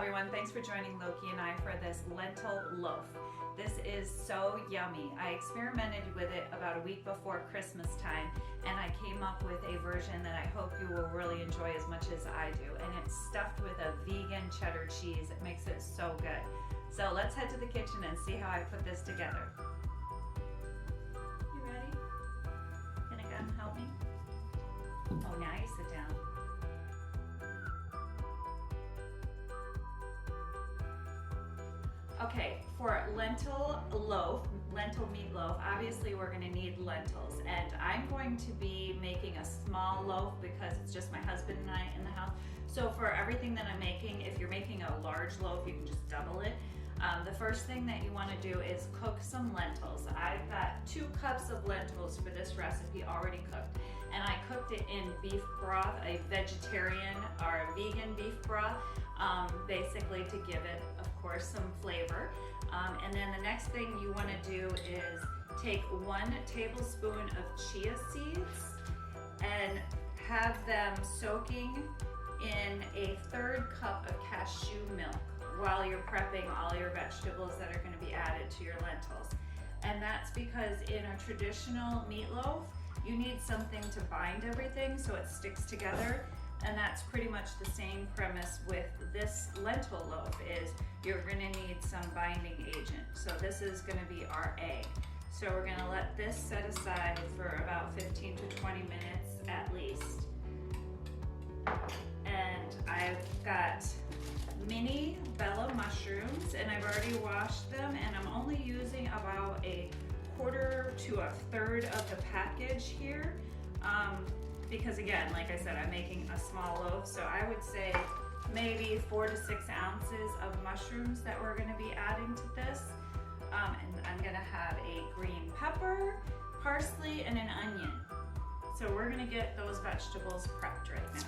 everyone, thanks for joining Loki and I for this lentil loaf. This is so yummy. I experimented with it about a week before Christmas time and I came up with a version that I hope you will really enjoy as much as I do. And it's stuffed with a vegan cheddar cheese. It makes it so good. So let's head to the kitchen and see how I put this together. You ready? Gonna come help me? Oh, now you sit down. Okay, for lentil loaf, lentil meatloaf, obviously we're gonna need lentils, and I'm going to be making a small loaf because it's just my husband and I in the house. So for everything that I'm making, if you're making a large loaf, you can just double it. The first thing that you wanna do is cook some lentils. I've got 2 cups of lentils for this recipe already cooked, and I cooked it in beef broth, a vegetarian or a vegan beef broth, basically to give it, of course, some flavor. And then the next thing you want to do is take 1 tablespoon of chia seeds and have them soaking in a 1/3 cup of cashew milk while you're prepping all your vegetables that are going to be added to your lentils. And that's because in a traditional meatloaf, you need something to bind everything so it sticks together. And that's pretty much the same premise with this lentil loaf, is you're gonna need some binding agent. So this is gonna be our egg. So we're gonna let this set aside for about 15 to 20 minutes at least. And I've got mini bella mushrooms and I've already washed them, and I'm only using about 1/4 to 1/3 of the package here. Because again, like I said, I'm making a small loaf, so I would say maybe 4 to 6 ounces of mushrooms that we're gonna be adding to this. And I'm gonna have a green pepper, parsley, and an onion. So we're gonna get those vegetables prepped right now.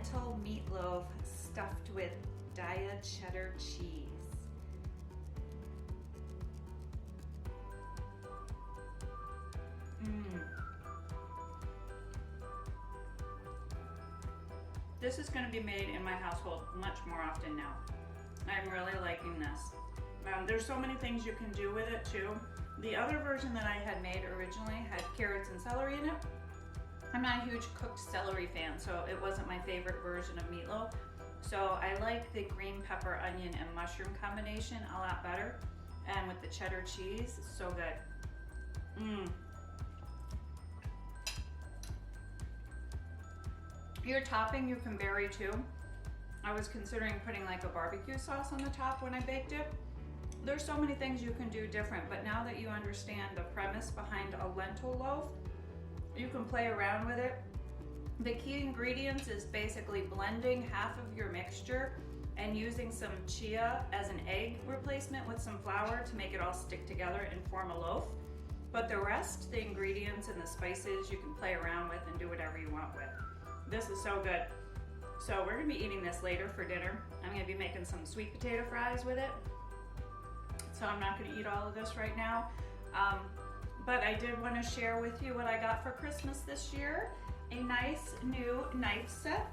lentil meatloaf stuffed with Daya cheddar cheese. This is going to be made in my household much more often now. I'm really liking this. There's so many things you can do with it too. The other version that I had made originally had carrots and celery in it. I'm not a huge cooked celery fan, so it wasn't my favorite version of meatloaf. So I like the green pepper, onion, and mushroom combination a lot better. And with the cheddar cheese, it's so good. Your topping you can vary too. I was considering putting like a barbecue sauce on the top when I baked it. There's so many things you can do different, but now that you understand the premise behind a lentil loaf, you can play around with it. The key ingredients is basically blending half of your mixture and using some chia as an egg replacement with some flour to make it all stick together and form a loaf. But the rest, the ingredients and the spices, you can play around with and do whatever you want with. This is so good. So we're gonna be eating this later for dinner. I'm gonna be making some sweet potato fries with it. So I'm not gonna eat all of this right now. But I did wanna share with you what I got for Christmas this year. A nice new knife set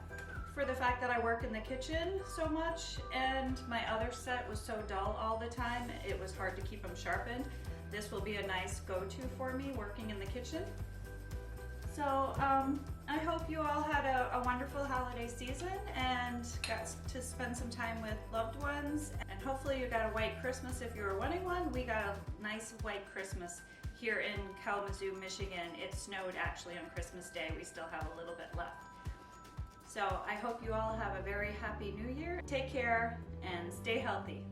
for the fact that I work in the kitchen so much and my other set was so dull all the time, it was hard to keep them sharpened. This will be a nice go-to for me working in the kitchen. So I hope you all had a wonderful holiday season and got to spend some time with loved ones. And hopefully you got a white Christmas if you were wanting one. We got a nice white Christmas here in Kalamazoo, Michigan. It snowed actually on Christmas Day. We still have a little bit left. So I hope you all have a very happy new year. Take care and stay healthy.